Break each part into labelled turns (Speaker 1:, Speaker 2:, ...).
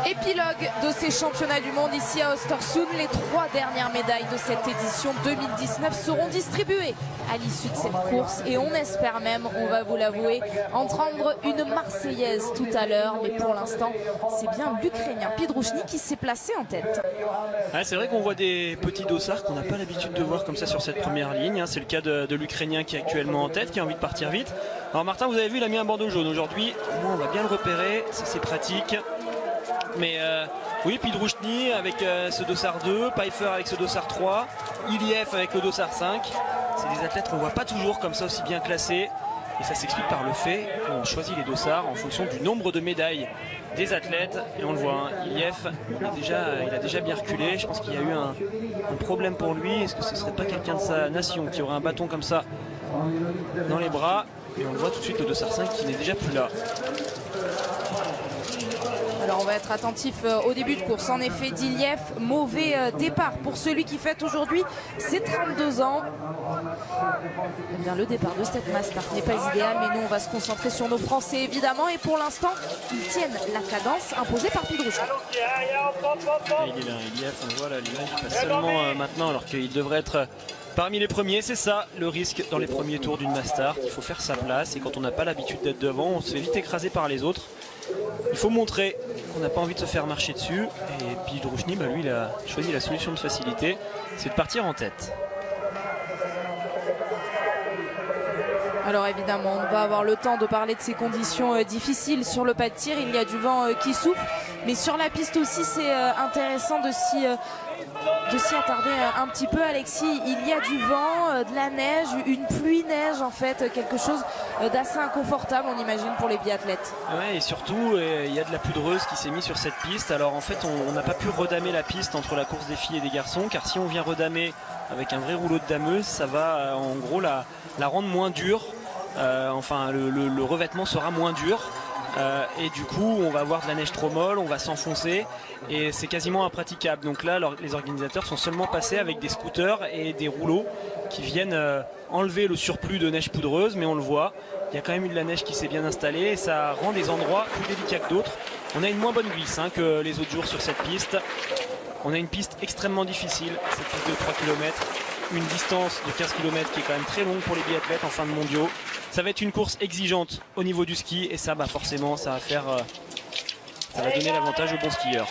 Speaker 1: Épilogue de ces championnats du monde ici à Östersund. Les 3 dernières médailles de cette édition 2019 seront distribuées à l'issue de cette course. Et on espère même, on va vous l'avouer, entendre une Marseillaise tout à l'heure. Mais pour l'instant, c'est bien l'Ukrainien Pidrushny qui s'est placé en tête.
Speaker 2: Ouais, c'est vrai qu'on voit des petits dossards qu'on n'a pas l'habitude de voir comme ça sur cette première ligne. C'est le cas de l'Ukrainien qui est actuellement en tête, qui a envie de partir vite. Alors Martin, vous avez vu, il a mis un bandeau jaune aujourd'hui. On va bien le repérer, ça c'est pratique. Mais oui, Pidrushny avec ce dossard 2, Pfeiffer avec ce dossard 3, Iliev avec le dossard 5. C'est des athlètes qu'on ne voit pas toujours comme ça aussi bien classés. Et ça s'explique par le fait qu'on choisit les dossards en fonction du nombre de médailles des athlètes. Et on le voit, Iliev, il a déjà bien reculé. Je pense qu'il y a eu un problème pour lui. Est-ce que ce ne serait pas quelqu'un de sa nation qui aurait un bâton comme ça dans les bras? Et on le voit tout de suite, le dossard 5 qui n'est déjà plus là.
Speaker 1: Alors on va être attentif au début de course. En effet, d'Iliev, mauvais départ pour celui qui fête aujourd'hui ses 32 ans. Eh bien, le départ de cette Master n'est pas idéal, mais nous on va se concentrer sur nos Français évidemment. Et pour l'instant, ils tiennent la cadence imposée par Pidrushny.
Speaker 2: Il est bien, Iliev, on voit là l'image, il passe seulement maintenant alors qu'il devrait être parmi les premiers. C'est ça le risque dans les premiers tours d'une Master. Il faut faire sa place et quand on n'a pas l'habitude d'être devant, on se fait vite écraser par les autres. Il faut montrer qu'on n'a pas envie de se faire marcher dessus. Et Pidrushny, lui, il a choisi la solution de facilité, c'est de partir en tête.
Speaker 1: Alors évidemment, on va avoir le temps de parler de ces conditions difficiles sur le pas de tir. Il y a du vent qui souffle, mais sur la piste aussi, c'est intéressant de s'y attarder un petit peu, Alexis. Il y a du vent, de la neige, une pluie-neige en fait, quelque chose d'assez inconfortable, on imagine, pour les biathlètes.
Speaker 2: Ouais, et surtout, il y a de la poudreuse qui s'est mise sur cette piste. Alors en fait, on n'a pas pu redamer la piste entre la course des filles et des garçons, car si on vient redamer avec un vrai rouleau de dameuse, ça va en gros la rendre moins dure. Enfin, le revêtement sera moins dur. Et du coup on va avoir de la neige trop molle, on va s'enfoncer et c'est quasiment impraticable. Donc là les organisateurs sont seulement passés avec des scooters et des rouleaux qui viennent enlever le surplus de neige poudreuse, mais on le voit, il y a quand même eu de la neige qui s'est bien installée et ça rend des endroits plus délicats que d'autres. On a une moins bonne glisse que les autres jours sur cette piste. On a une piste extrêmement difficile, cette piste de 3 km, une distance de 15 km qui est quand même très longue pour les biathlètes en fin de mondiaux. Ça va être une course exigeante au niveau du ski et ça forcément ça va donner l'avantage aux bons skieurs.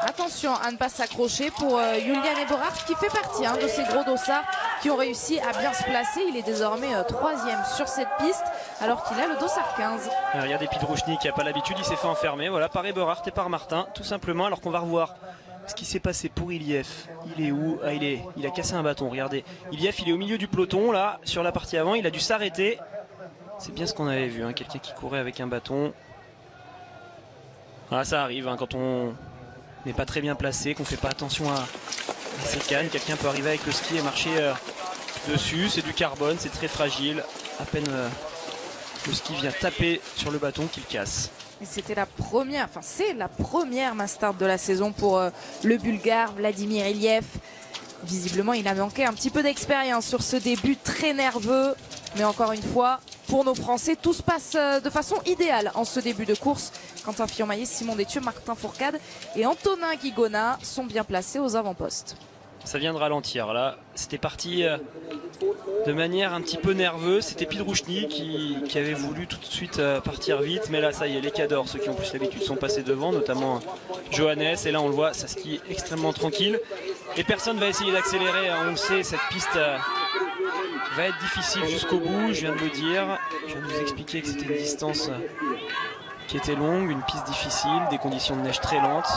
Speaker 1: Attention à ne pas s'accrocher pour Julian Eberhard qui fait partie de ces gros dossards qui ont réussi à bien se placer. Il est désormais 3e sur cette piste alors qu'il a le dossard 15.
Speaker 2: Regardez Pidrushny qui n'a pas l'habitude, il s'est fait enfermer voilà, par Eberhard et par Martin tout simplement, alors qu'on va revoir ce qui s'est passé pour Iliev. Il est où? Il a cassé un bâton, regardez. Iliev, il est au milieu du peloton là, sur la partie avant, il a dû s'arrêter. C'est bien ce qu'on avait vu, quelqu'un qui courait avec un bâton. Voilà, ça arrive quand on n'est pas très bien placé, qu'on ne fait pas attention à ses cannes. Quelqu'un peut arriver avec le ski et marcher dessus. C'est du carbone, c'est très fragile. À peine le ski vient taper sur le bâton qu'il casse.
Speaker 1: Et c'était c'est la première Master de la saison pour le Bulgare Vladimir Iliev. Visiblement, il a manqué un petit peu d'expérience sur ce début très nerveux. Mais encore une fois, pour nos Français, tout se passe de façon idéale en ce début de course. Quentin Fillon-Maillet, Simon Détieux, Martin Fourcade et Antonin Guigona sont bien placés aux avant-postes.
Speaker 2: Ça vient de ralentir là. C'était parti de manière un petit peu nerveuse. C'était Pidrushny qui avait voulu tout de suite partir vite. Mais là, ça y est, les cadors, ceux qui ont plus l'habitude, sont passés devant, notamment Johannes. Et là, on le voit, ça skie extrêmement tranquille. Et personne va essayer d'accélérer. On le sait, cette piste va être difficile jusqu'au bout. Je viens de le dire. Je viens de vous expliquer que c'était une distance qui était longue, une piste difficile, des conditions de neige très lentes.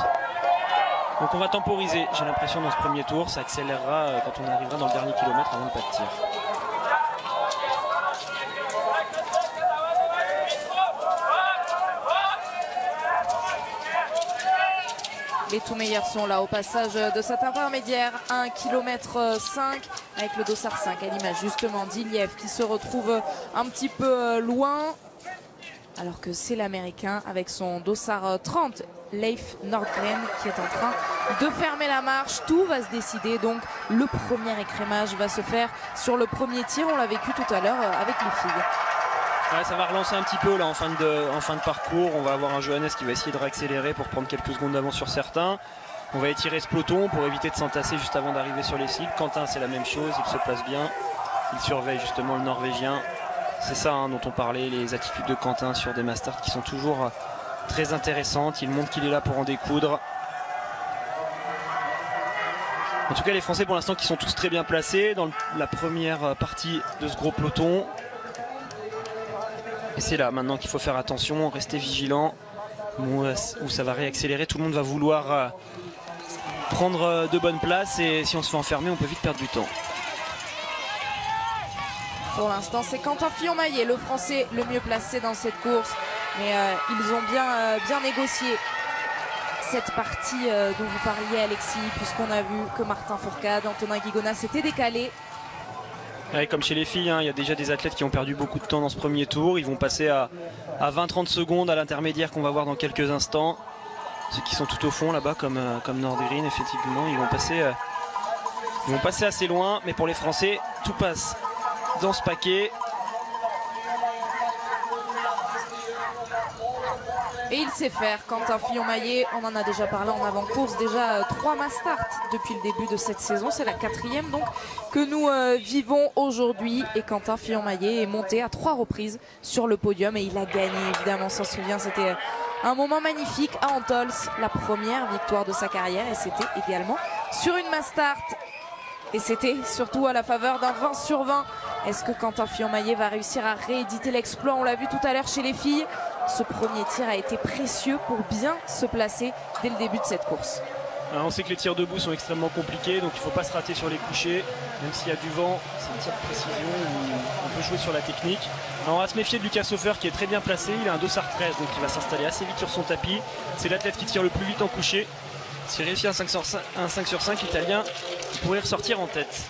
Speaker 2: Donc on va temporiser, j'ai l'impression, dans ce premier tour. Ça accélérera quand on arrivera dans le dernier kilomètre avant le pas de tir.
Speaker 1: Les tout meilleurs sont là au passage de cet intermédiaire, 1 km 5 avec le dossard 5 à l'image justement d'Iliev qui se retrouve un petit peu loin alors que c'est l'Américain avec son dossard 30 Leif Nordgren qui est en train de fermer la marche. Tout va se décider, donc le premier écrémage va se faire sur le premier tir. On l'a vécu tout à l'heure avec les filles.
Speaker 2: Ouais, ça va relancer un petit peu là en fin de parcours. On va avoir un Johannes qui va essayer de réaccélérer pour prendre quelques secondes d'avance sur certains. On va étirer ce peloton pour éviter de s'entasser juste avant d'arriver sur les cycles. Quentin, c'est la même chose, il se place bien. Il surveille justement le Norvégien. C'est ça dont on parlait, les attitudes de Quentin sur des masters qui sont toujours très intéressantes. Il montre qu'il est là pour en découdre. En tout cas, les Français pour l'instant qui sont tous très bien placés dans la première partie de ce gros peloton. Et c'est là maintenant qu'il faut faire attention, rester vigilant, où ça va réaccélérer. Tout le monde va vouloir prendre de bonnes places et si on se fait enfermer, on peut vite perdre du temps.
Speaker 1: Pour l'instant, c'est Quentin Fillon-Maillet, le Français le mieux placé dans cette course. Mais ils ont bien négocié cette partie dont vous parliez, Alexis, puisqu'on a vu que Martin Fourcade, Antonin Guigona s'étaient décalés.
Speaker 2: Ouais, comme chez les filles, il y a déjà des athlètes qui ont perdu beaucoup de temps dans ce premier tour. Ils vont passer à 20-30 secondes à l'intermédiaire qu'on va voir dans quelques instants. Ceux qui sont tout au fond là-bas, comme Nordgren, effectivement, ils vont passer assez loin. Mais pour les Français, tout passe dans ce paquet.
Speaker 1: Et il sait faire, Quentin Fillon-Maillet, on en a déjà parlé en avant-course, déjà 3 mass start depuis le début de cette saison, c'est la 4e donc que nous vivons aujourd'hui. Et Quentin Fillon-Maillet est monté à 3 reprises sur le podium et il a gagné, évidemment, on s'en souvient, c'était un moment magnifique à Antols, la première victoire de sa carrière, et c'était également sur une mass start. Et c'était surtout à la faveur d'un 20 sur 20. Est-ce que Quentin Fillon-Maillet va réussir à rééditer l'exploit? On l'a vu tout à l'heure chez les filles. Ce premier tir a été précieux pour bien se placer dès le début de cette course.
Speaker 2: Alors on sait que les tirs debout sont extrêmement compliqués, donc il ne faut pas se rater sur les couchers. Même s'il y a du vent, c'est un tir de précision où on peut jouer sur la technique. Alors on va se méfier de Lucas Hofer qui est très bien placé. Il a un dossard 13, donc il va s'installer assez vite sur son tapis. C'est l'athlète qui tire le plus vite en coucher. S'il réussit un 5 sur 5, l'Italien pourrait ressortir en tête.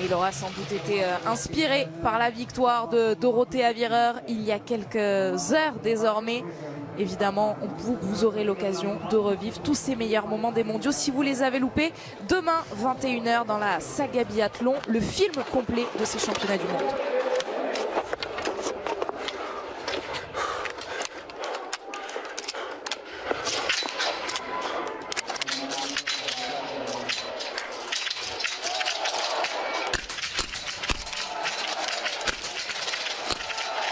Speaker 1: Il aura sans doute été inspiré par la victoire de Dorothée Avireur il y a quelques heures désormais. Évidemment, vous aurez l'occasion de revivre tous ces meilleurs moments des mondiaux si vous les avez loupés. Demain, 21 h dans la saga biathlon, le film complet de ces championnats du monde.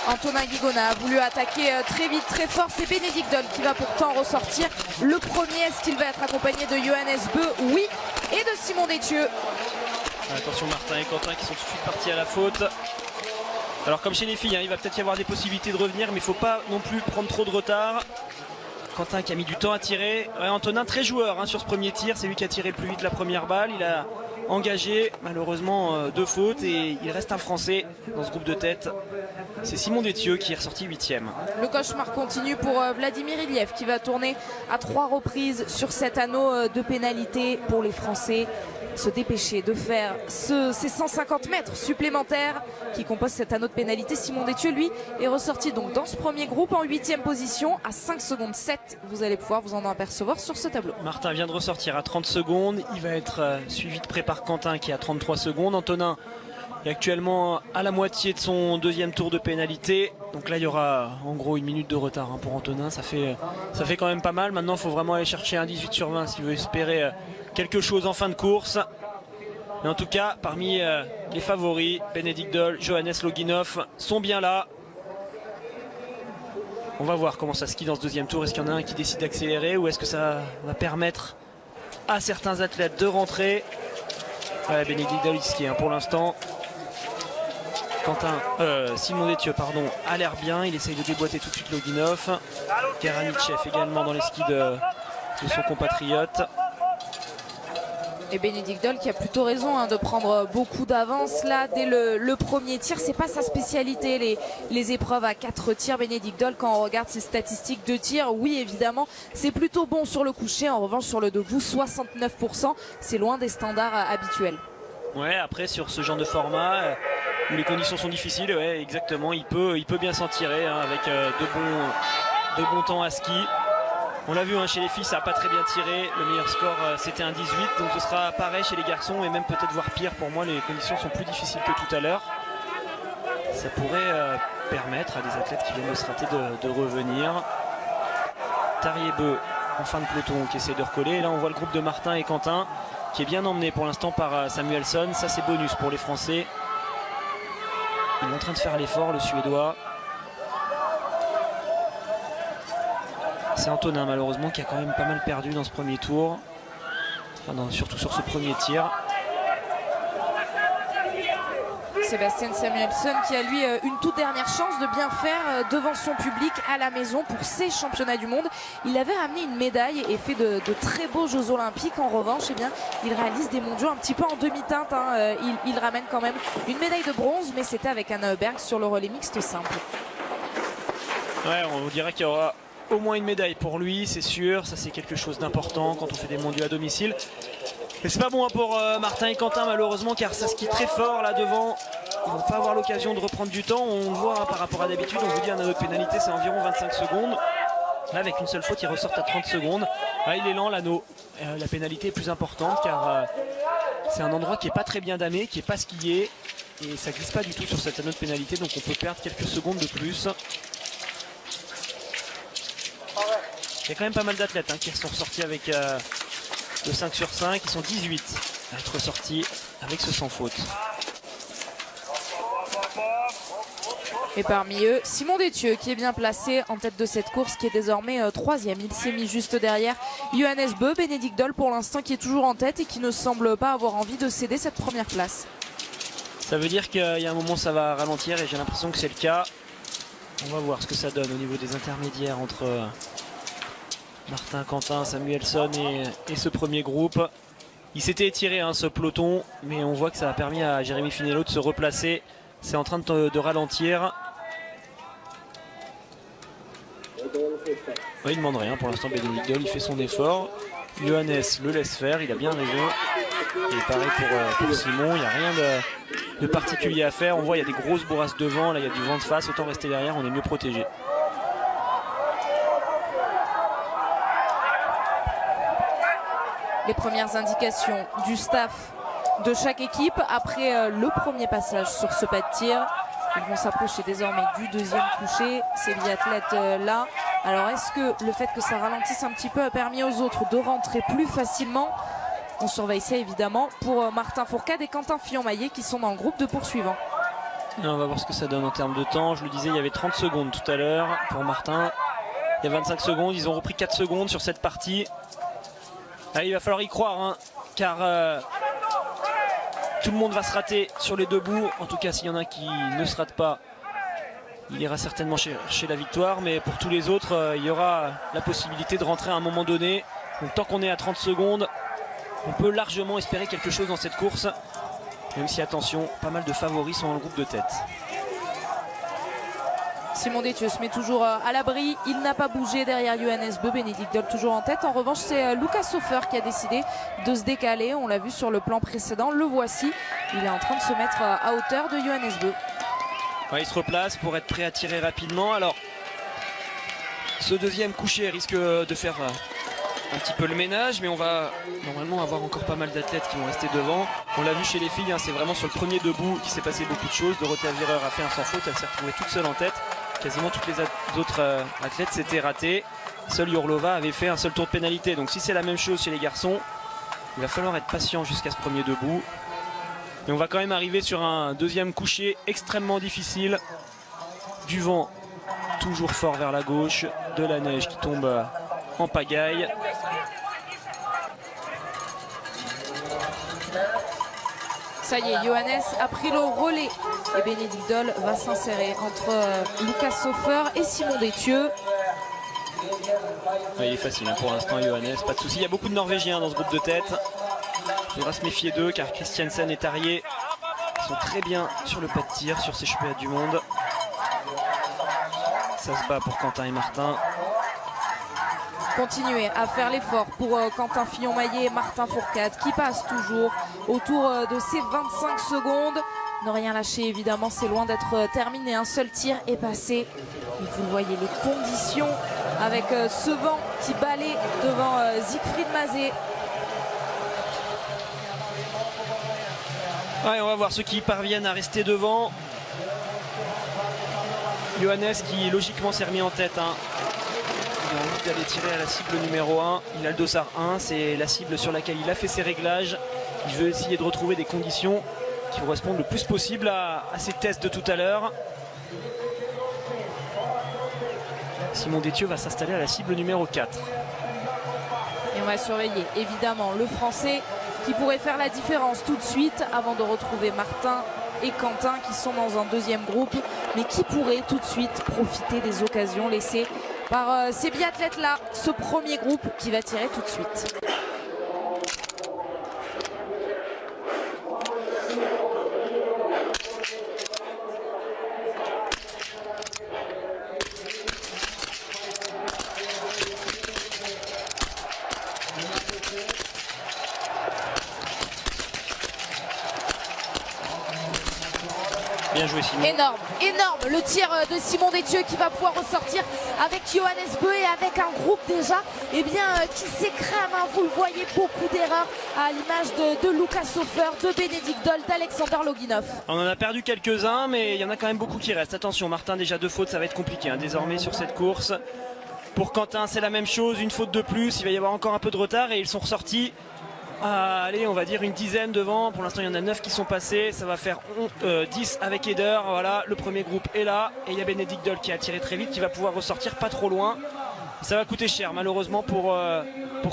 Speaker 1: Antonin Guigona a voulu attaquer très vite, très fort. C'est Bénédicte Doll qui va pourtant ressortir le premier. Est-ce qu'il va être accompagné de Johannes Beu? Oui. Et de Simon Détieux.
Speaker 2: Attention, Martin et Quentin qui sont tout de suite partis à la faute. Alors comme chez les filles, il va peut-être y avoir des possibilités de revenir, mais il ne faut pas non plus prendre trop de retard. Quentin qui a mis du temps à tirer. Ouais, Antonin très joueur sur ce premier tir. C'est lui qui a tiré le plus vite la première balle. Il a engagé malheureusement 2 fautes et il reste un Français dans ce groupe de tête. C'est Simon Détieux qui est ressorti 8e.
Speaker 1: Le cauchemar continue pour Vladimir Iliev qui va tourner à 3 reprises sur cet anneau de pénalité pour les Français. Se dépêcher de faire ces 150 mètres supplémentaires qui composent cet anneau de pénalité. Simon Détieux, lui, est ressorti donc dans ce premier groupe en 8e position à 5 secondes 7. Vous allez pouvoir vous en apercevoir sur ce tableau.
Speaker 2: Martin vient de ressortir à 30 secondes. Il va être suivi de près par Quentin qui est à 33 secondes. Antonin est actuellement à la moitié de son 2e tour de pénalité. Donc là, il y aura en gros 1 minute de retard pour Antonin. Ça fait quand même pas mal. Maintenant, il faut vraiment aller chercher un 18 sur 20 s'il veut espérer quelque chose en fin de course. Mais en tout cas, parmi les favoris, Bénédicte Doll, Johannes Loginov sont bien là. On va voir comment ça skie dans ce 2e tour. Est-ce qu'il y en a un qui décide d'accélérer ou est-ce que ça va permettre à certains athlètes de rentrer? Ouais, Bénédicte Doll skie pour l'instant. Simon Détieux a l'air bien. Il essaye de déboîter tout de suite Loginov. Karanitchev également dans les skis de son compatriote.
Speaker 1: Et Bénédicte Doll qui a plutôt raison de prendre beaucoup d'avance là dès le premier tir. C'est pas sa spécialité les épreuves à 4 tirs. Bénédicte Doll, quand on regarde ses statistiques de tir, oui évidemment c'est plutôt bon sur le coucher. En revanche sur le debout 69%, c'est loin des standards habituels.
Speaker 2: Ouais, après sur ce genre de format où les conditions sont difficiles, ouais exactement, il peut bien s'en tirer avec de bon temps à ski. On l'a vu hein, chez les filles, ça n'a pas très bien tiré. Le meilleur score, c'était un 18. Donc ce sera pareil chez les garçons et même peut-être voire pire. Pour moi, les conditions sont plus difficiles que tout à l'heure. Ça pourrait permettre à des athlètes qui viennent de se rater de revenir. Tariebeu en fin de peloton qui essaie de recoller. Et là, on voit le groupe de Martin et Quentin qui est bien emmené pour l'instant par Samuelsson. Ça, c'est bonus pour les Français. Il est en train de faire l'effort, le Suédois. C'est Antonin malheureusement qui a quand même pas mal perdu dans ce premier tour. Enfin, non, surtout sur ce premier tir.
Speaker 1: Sébastien Samuelsson qui a lui une toute dernière chance de bien faire devant son public à la maison pour ses championnats du monde. Il avait ramené une médaille et fait de très beaux Jeux Olympiques. En revanche, eh bien, il réalise des mondiaux un petit peu en demi-teinte. Hein. Il ramène quand même une médaille de bronze, mais c'était avec Anna Heuberg sur le relais mixte simple.
Speaker 2: Ouais, on dirait qu'il y aura au moins une médaille pour lui, c'est sûr. Ça, c'est quelque chose d'important quand on fait des mondiaux à domicile. Mais c'est pas bon hein, pour Martin et Quentin malheureusement, car ça skie très fort là devant. Ils vont pas avoir l'occasion de reprendre du temps. On le voit hein, par rapport à d'habitude, on vous dit un anneau de pénalité c'est environ 25 secondes. Là avec une seule faute ils ressortent à 30 secondes. Là il est lent l'anneau. La pénalité est plus importante car c'est un endroit qui est pas très bien damé, qui est pas skié. Et ça glisse pas du tout sur cet anneau de pénalité, donc on peut perdre quelques secondes de plus. Il y a quand même pas mal d'athlètes hein, qui sont ressortis avec le 5 sur 5. Ils sont 18 à être ressortis avec ce sans faute.
Speaker 1: Et parmi eux, Simon Détieux qui est bien placé en tête de cette course, qui est désormais 3e. Il s'est mis juste derrière Johannes Beu, Bénédicte Doll pour l'instant qui est toujours en tête et qui ne semble pas avoir envie de céder cette première place.
Speaker 2: Ça veut dire qu'il y a un moment ça va ralentir et j'ai l'impression que c'est le cas. On va voir ce que ça donne au niveau des intermédiaires entre Martin, Quentin, Samuelsson et ce premier groupe. Il s'était étiré ce peloton, mais on voit que ça a permis à Jérémy Finello de se replacer. C'est en train de ralentir. Ouais, il ne demande rien pour l'instant. Bénédicte Doll, il fait son effort. Johannes le laisse faire, il a bien raison. Et pareil pour Simon, il n'y a rien de particulier à faire. On voit il y a des grosses bourrasques devant, là il y a du vent de face, autant rester derrière, on est mieux protégé.
Speaker 1: Les premières indications du staff de chaque équipe après le premier passage sur ce pas de tir. Ils vont s'approcher désormais du deuxième toucher, ces biathlètes là. Alors est-ce que le fait que ça ralentisse un petit peu a permis aux autres de rentrer plus facilement? On surveille ça évidemment pour Martin Fourcade et Quentin Fillon-Maillet qui sont dans le groupe de poursuivants.
Speaker 2: Et on va voir ce que ça donne en termes de temps. Je le disais, il y avait 30 secondes tout à l'heure pour Martin. Il y a 25 secondes, ils ont repris 4 secondes sur cette partie. Allez, il va falloir y croire, hein, car tout le monde va se rater sur les deux bouts. En tout cas, s'il y en a un qui ne se rate pas, il ira certainement chercher la victoire. Mais pour tous les autres, il y aura la possibilité de rentrer à un moment donné. Donc tant qu'on est à 30 secondes, on peut largement espérer quelque chose dans cette course. Même si, attention, pas mal de favoris sont dans le groupe de tête.
Speaker 1: Simon Détieux se met toujours à l'abri, il n'a pas bougé derrière Johannes Beu, Bénédicte Doll toujours en tête. En revanche, c'est Lucas Soffer qui a décidé de se décaler. On l'a vu sur le plan précédent, le voici. Il est en train de se mettre à hauteur de Johannes Beu.
Speaker 2: Ouais, il se replace pour être prêt à tirer rapidement. Alors, ce deuxième coucher risque de faire un petit peu le ménage, mais on va normalement avoir encore pas mal d'athlètes qui vont rester devant. On l'a vu chez les filles, hein, c'est vraiment sur le premier debout qu'il s'est passé beaucoup de choses. Dorothée Avireur a fait un sans faute, elle s'est retrouvée toute seule en tête. Quasiment toutes les autres athlètes s'étaient ratées. Seule Yurlova avait fait un seul tour de pénalité. Donc si c'est la même chose chez les garçons, il va falloir être patient jusqu'à ce premier debout. Et on va quand même arriver sur un deuxième coucher extrêmement difficile. Du vent toujours fort vers la gauche, de la neige qui tombe en pagaille.
Speaker 1: Ça y est, Johannes a pris le relais et Bénédicte Doll va s'insérer entre Lucas Soffer et Simon Détieux.
Speaker 2: Ouais, il est facile hein, pour l'instant Johannes, pas de souci. Il y a beaucoup de Norvégiens dans ce groupe de tête. Il faudra se méfier d'eux car Christiansen et Tarier sont très bien sur le pas de tir, sur ces championnats du monde. Ça se bat pour Quentin et Martin.
Speaker 1: Continuer à faire l'effort pour Quentin Fillon-Maillet et Martin Fourcade qui passe toujours autour de ces 25 secondes. Ne rien lâcher évidemment, c'est loin d'être terminé. Un seul tir est passé. Et vous le voyez, les conditions avec ce vent qui balaie devant Siegfried Mazet.
Speaker 2: Ouais, on va voir ceux qui parviennent à rester devant. Johannes qui logiquement s'est remis en tête. Il a envie d'aller tirer à la cible numéro 1. Il a le dossard 1, c'est la cible sur laquelle il a fait ses réglages. Il veut essayer de retrouver des conditions qui correspondent le plus possible à ses tests de tout à l'heure. Simon Détieux va s'installer à la cible numéro 4.
Speaker 1: Et on va surveiller évidemment le Français qui pourrait faire la différence tout de suite avant de retrouver Martin et Quentin qui sont dans un deuxième groupe, mais qui pourrait tout de suite profiter des occasions laissées par ces biathlètes-là. Ce premier groupe qui va tirer tout de suite.
Speaker 2: Bien joué Simon.
Speaker 1: Énorme, énorme le tir de Simon Détieux qui va pouvoir ressortir avec Johannes Beu et avec un groupe déjà qui s'écrème. Vous le voyez, beaucoup d'erreurs à l'image de Lucas Hofer, de Bénédicte Doll, d'Alexander Loginov.
Speaker 2: On en a perdu quelques-uns, mais il y en a quand même beaucoup qui restent. Attention, Martin, déjà 2 fautes, ça va être compliqué désormais sur cette course. Pour Quentin, c'est la même chose, une faute de plus, il va y avoir encore un peu de retard et ils sont ressortis. Allez, on va dire une dizaine devant. Pour l'instant, il y en a 9 qui sont passés. Ça va faire 10 avec Eder. Voilà, le premier groupe est là. Et il y a Bénédicte Doll qui a tiré très vite, qui va pouvoir ressortir pas trop loin. Ça va coûter cher, malheureusement, pour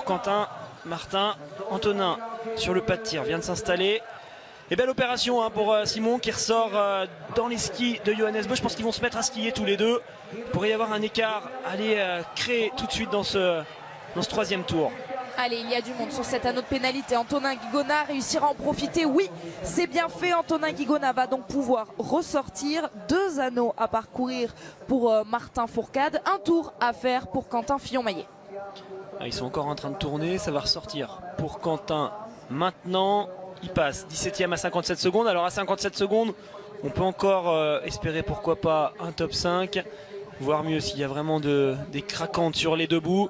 Speaker 2: Quentin. Martin, Antonin, sur le pas de tir, vient de s'installer. Et belle opération pour Simon qui ressort dans les skis de Johannes Beu. Je pense qu'ils vont se mettre à skier tous les deux. Il pourrait y avoir un écart. Allez, créer tout de suite dans ce troisième tour.
Speaker 1: Allez, il y a du monde sur cet anneau de pénalité. Antonin Guigona réussira à en profiter. Oui, c'est bien fait. Antonin Guigona va donc pouvoir ressortir. 2 anneaux à parcourir pour Martin Fourcade. Un tour à faire pour Quentin Fillon-Maillet.
Speaker 2: Ils sont encore en train de tourner. Ça va ressortir pour Quentin maintenant. Il passe 17e à 57 secondes. Alors à 57 secondes, on peut encore espérer pourquoi pas un top 5. Voire mieux s'il y a vraiment des craquantes sur les deux bouts.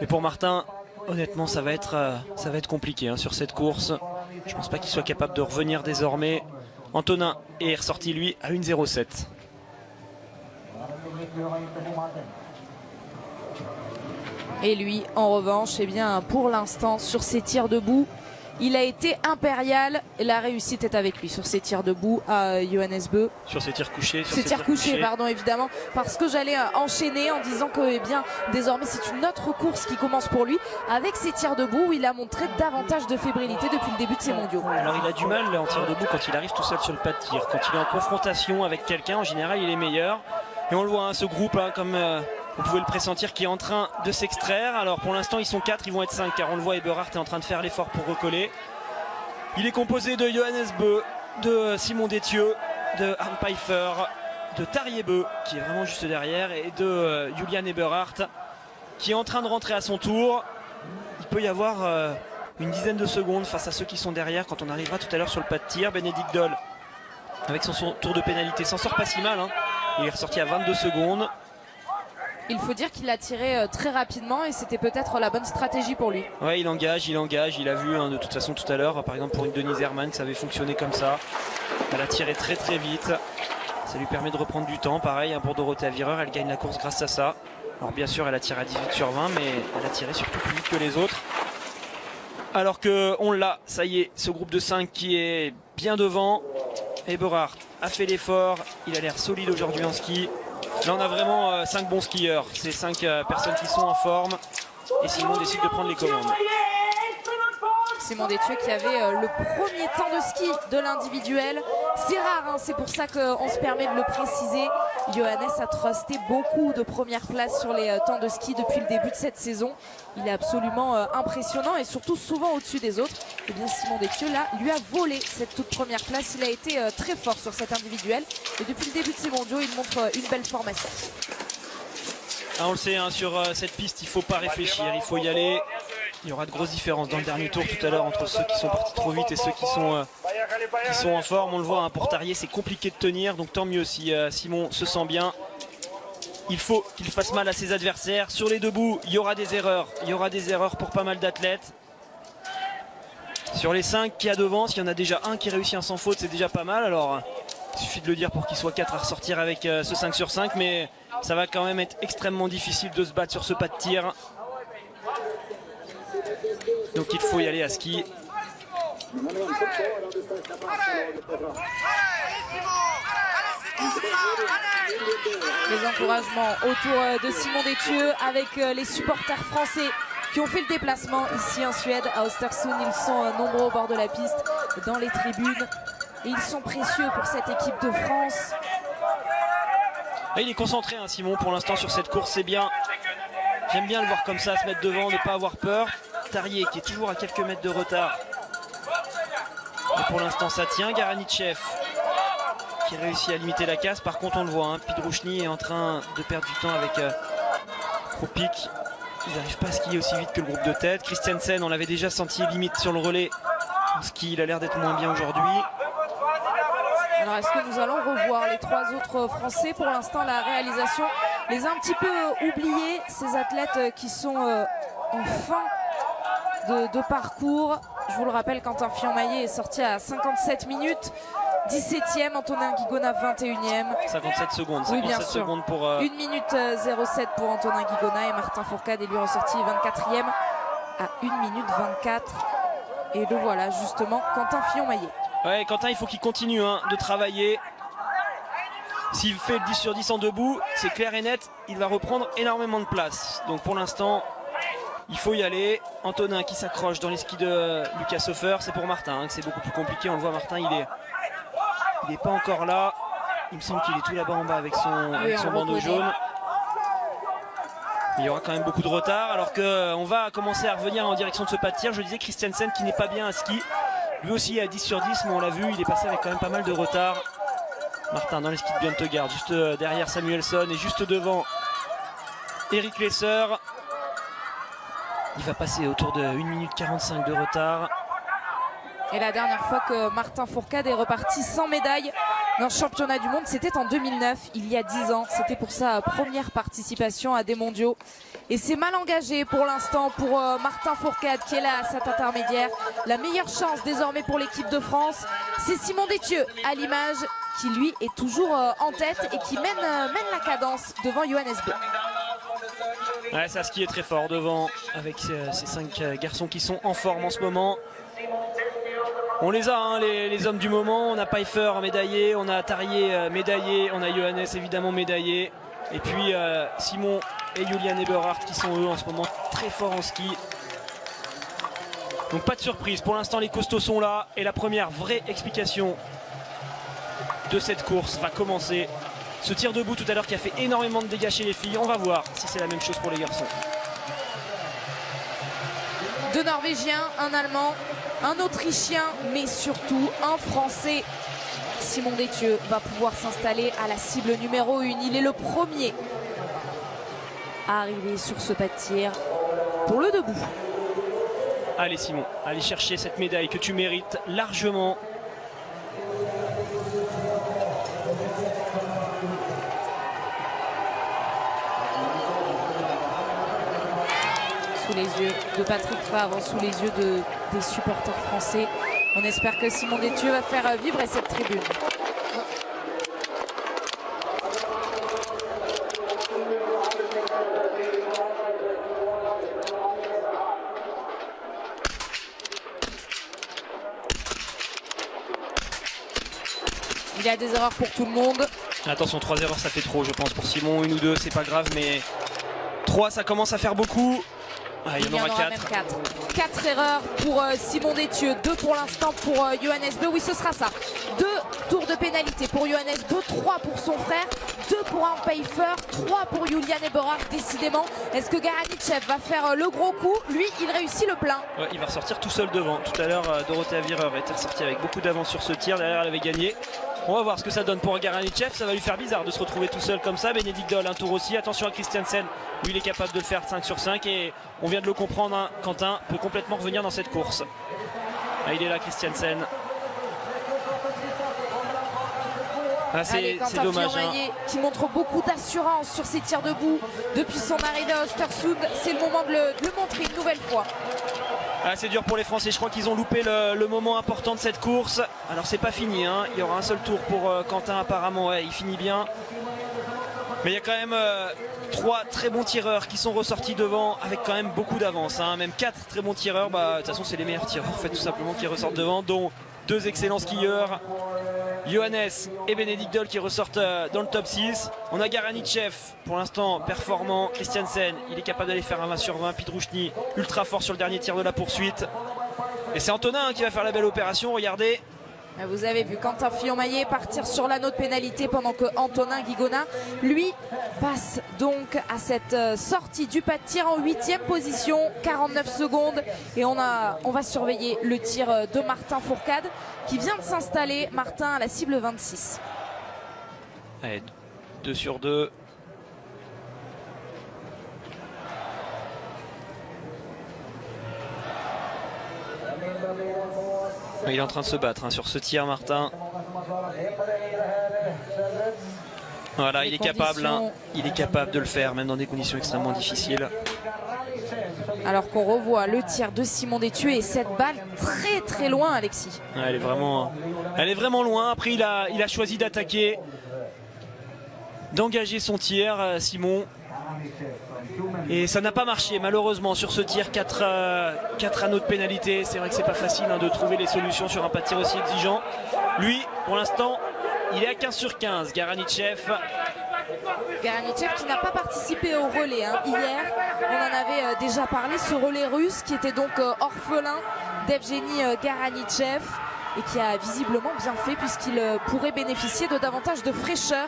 Speaker 2: Mais pour Martin... honnêtement, ça va être compliqué sur cette course. Je pense pas qu'il soit capable de revenir désormais. Antonin est ressorti lui à 1,07.
Speaker 1: Et lui, en revanche, pour l'instant, sur ses tirs debout, il a été impérial. La réussite est avec lui sur ses tirs debout à Johannes Beu.
Speaker 2: Sur ses tirs couchés.
Speaker 1: Ses tirs couchés, pardon, évidemment. Parce que j'allais enchaîner en disant que désormais c'est une autre course qui commence pour lui. Avec ses tirs debout où il a montré davantage de fébrilité depuis le début de ses mondiaux.
Speaker 2: Alors il a du mal en tir debout quand il arrive tout seul sur le pas de tir. Quand il est en confrontation avec quelqu'un, en général il est meilleur. Et on le voit, ce groupe, comme... vous pouvez le pressentir, qui est en train de s'extraire. Alors pour l'instant ils sont 4, ils vont être 5 car on le voit, Eberhard est en train de faire l'effort pour recoller. Il est composé de Johannes Beu, de Simon Détieux, de Arne Pfeiffer, de Tarjei Beu qui est vraiment juste derrière et de Julian Eberhard qui est en train de rentrer à son tour. Il peut y avoir une dizaine de secondes face à ceux qui sont derrière quand on arrivera tout à l'heure sur le pas de tir. Bénédicte Doll avec son tour de pénalité s'en sort pas si mal. Il est ressorti à 22 secondes.
Speaker 1: Il faut dire qu'il a tiré très rapidement et c'était peut-être la bonne stratégie pour lui.
Speaker 2: Ouais, il engage. Il a vu de toute façon tout à l'heure, par exemple pour une Denise Herrmann, ça avait fonctionné comme ça. Elle a tiré très très vite. Ça lui permet de reprendre du temps. Pareil pour Dorothea Virer, elle gagne la course grâce à ça. Alors bien sûr, elle a tiré à 18 sur 20, mais elle a tiré surtout plus vite que les autres. Alors que on l'a, ça y est, ce groupe de 5 qui est bien devant. Eberhard a fait l'effort, il a l'air solide aujourd'hui en ski. Là on a vraiment 5 bons skieurs, c'est 5 personnes qui sont en forme et Simon décide de prendre les commandes.
Speaker 1: Simon Détieux qui avait le premier temps de ski de l'individuel. C'est rare, c'est pour ça qu'on se permet de le préciser. Johannes a trusté beaucoup de premières places sur les temps de ski depuis le début de cette saison. Il est absolument impressionnant et surtout souvent au-dessus des autres. Et bien Simon Détieux là lui a volé cette toute première place. Il a été très fort sur cet individuel et depuis le début de ces mondiaux il montre une belle formation.
Speaker 2: On le sait, sur cette piste il ne faut pas réfléchir, il faut y aller. Il y aura de grosses différences dans le dernier tour tout à l'heure entre ceux qui sont partis trop vite et ceux qui sont en forme. On le voit, pour Tarjei c'est compliqué de tenir, donc tant mieux si Simon se sent bien. Il faut qu'il fasse mal à ses adversaires. Sur les debout, il y aura des erreurs. Il y aura des erreurs pour pas mal d'athlètes. Sur les 5 qu'il y a devant, s'il y en a déjà un qui réussit un sans faute, c'est déjà pas mal. Alors, il suffit de le dire pour qu'il soit 4 à ressortir avec ce 5 sur 5. Mais ça va quand même être extrêmement difficile de se battre sur ce pas de tir. Donc il faut y aller à ski.
Speaker 1: Les encouragements autour de Simon Détieux avec les supporters français qui ont fait le déplacement ici en Suède à Östersund. Ils sont nombreux au bord de la piste, dans les tribunes. Et ils sont précieux pour cette équipe de France.
Speaker 2: Et il est concentré, hein, Simon, pour l'instant sur cette course, c'est bien. J'aime bien le voir comme ça, se mettre devant, ne pas avoir peur. Tarier qui est toujours à quelques mètres de retard. Et pour l'instant ça tient. Garanitchev qui réussit à limiter la casse. Par contre on le voit, hein, Pidrouchny est en train de perdre du temps avec Kropik. Il n'arrive pas à skier aussi vite que le groupe de tête. Christensen, on l'avait déjà senti limite sur le relais. En ski, il a l'air d'être moins bien aujourd'hui.
Speaker 1: Alors est-ce que nous allons revoir les 3 autres Français? Pour l'instant la réalisation les a un petit peu oubliés, ces athlètes qui sont en fin de parcours. Je vous le rappelle, Quentin Fillon-Maillet est sorti à 57 minutes, 17e, Antonin Guigona 21e.
Speaker 2: 57 secondes, 57
Speaker 1: oui, bien sûr.
Speaker 2: Secondes pour...
Speaker 1: 1 minute 07 pour Antonin Guigona et Martin Fourcade est lui ressorti 24e à 1 minute 24. Et le voilà justement, Quentin Fillon-Maillet.
Speaker 2: Ouais, Quentin, il faut qu'il continue de travailler. S'il fait le 10 sur 10 en debout, c'est clair et net, il va reprendre énormément de place. Donc pour l'instant, il faut y aller. Antonin qui s'accroche dans les skis de Lucas Hofer. C'est pour Martin que c'est beaucoup plus compliqué. On le voit, Martin, il est pas encore là. Il me semble qu'il est tout là-bas en bas avec son bandeau jaune. Il y aura quand même beaucoup de retard. Alors qu'on va commencer à revenir en direction de ce pas de tir. Je disais Christensen qui n'est pas bien à ski. Lui aussi à 10 sur 10, mais on l'a vu, il est passé avec quand même pas mal de retard. Martin dans les skis de Bjørntegard, juste derrière Samuelsson et juste devant Eric Lesser. Il va passer autour de 1 minute 45 de retard.
Speaker 1: Et la dernière fois que Martin Fourcade est reparti sans médaille dans le championnat du monde, c'était en 2009, il y a 10 ans. C'était pour sa première participation à des mondiaux. Et c'est mal engagé pour l'instant pour Martin Fourcade qui est là à cet intermédiaire. La meilleure chance désormais pour l'équipe de France, c'est Simon Détieux à l'image qui lui est toujours en tête et qui mène la cadence devant Johannes Bö.
Speaker 2: Ouais, ça ski est très fort devant avec ces 5 garçons qui sont en forme en ce moment. On les a, les hommes du moment. On a Pfeiffer médaillé, on a Tarier médaillé, on a Johannes évidemment médaillé. Et puis Simon et Julian Eberhardt qui sont eux en ce moment très forts en ski. Donc pas de surprise, pour l'instant les costauds sont là. Et la première vraie explication de cette course va commencer. Ce tir debout tout à l'heure qui a fait énormément de dégâts chez les filles. On va voir si c'est la même chose pour les garçons.
Speaker 1: 2 Norvégiens, un Allemand, un Autrichien, mais surtout un Français. Simon Détieux va pouvoir s'installer à la cible numéro 1. Il est le premier à arriver sur ce pas de tir pour le debout.
Speaker 2: Allez Simon, allez chercher cette médaille que tu mérites largement.
Speaker 1: Sous les yeux de Patrick Favre, sous les yeux des supporters français. On espère que Simon Détieux va faire vibrer cette tribune. Il y a des erreurs pour tout le monde.
Speaker 2: Attention, 3 erreurs ça fait trop je pense pour Simon. 1 ou 2 c'est pas grave, mais 3 ça commence à faire beaucoup. Ah, il y en aura 4.
Speaker 1: Même 4 erreurs pour Simon Détieux, 2 pour l'instant pour Johannes Bö. Oui, ce sera ça. 2 tours de pénalité pour Johannes Bö, 3 pour son frère, 2 pour un Pfeiffer, 3 pour Julian Eberhardt. Décidément, est-ce que Garanitchev va faire le gros coup? Lui, il réussit le plein.
Speaker 2: Ouais, il va ressortir tout seul devant. Tout à l'heure, Dorothea Virer était ressortie avec beaucoup d'avance sur ce tir. Derrière, elle avait gagné. On va voir ce que ça donne pour Garanitchev. Ça va lui faire bizarre de se retrouver tout seul comme ça. Bénédicte Doll, un tour aussi. Attention à Christiansen, où il est capable de le faire 5 sur 5. Et on vient de le comprendre, Quentin peut complètement revenir dans cette course. Ah, il est là, Christiansen.
Speaker 1: Allez, Quentin Fillon-Maillet qui montre beaucoup d'assurance sur ses tirs debout depuis son arrivée à Östersund. C'est le moment de le montrer une nouvelle fois.
Speaker 2: Ah, c'est dur pour les Français, je crois qu'ils ont loupé le moment important de cette course. Alors c'est pas fini, hein. Il y aura un seul tour pour Quentin apparemment, ouais, il finit bien. Mais il y a quand même 3 très bons tireurs qui sont ressortis devant avec quand même beaucoup d'avance, hein. Même 4 très bons tireurs, de toute façon c'est les meilleurs tireurs en fait, tout simplement qui ressortent devant, dont 2 excellents skieurs, Johannes et Benedikt Doll qui ressortent dans le top 6. On a Garanichev pour l'instant performant, Christiansen il est capable d'aller faire un 20 sur 20, Pidruchny ultra fort sur le dernier tir de la poursuite. Et c'est Antonin qui va faire la belle opération, regardez.
Speaker 1: Vous avez vu Quentin Fillon-Maillet partir sur l'anneau de pénalité pendant que Antonin Guigona, lui, passe donc à cette sortie du pas de tir en 8e position, 49 secondes. Et on va surveiller le tir de Martin Fourcade qui vient de s'installer. Martin à la cible 26.
Speaker 2: Allez, 2 sur 2. Il est en train de se battre sur ce tir, Martin. Voilà, il est capable, il est capable de le faire, même dans des conditions extrêmement difficiles.
Speaker 1: Alors qu'on revoit le tir de Simon Détué et cette balle très très loin, Alexis.
Speaker 2: Ouais, elle est vraiment loin. Après, il a choisi d'attaquer, d'engager son tir, Simon. Et ça n'a pas marché malheureusement sur ce tir, 4 anneaux de pénalité. C'est vrai que c'est pas facile de trouver les solutions sur un pas de tir aussi exigeant. Lui pour l'instant il est à 15 sur 15. Garanichev
Speaker 1: qui n'a pas participé au relais hier. On en avait déjà parlé, ce relais russe qui était donc orphelin d'Evgeny Garanichev et qui a visiblement bien fait puisqu'il pourrait bénéficier de davantage de fraîcheur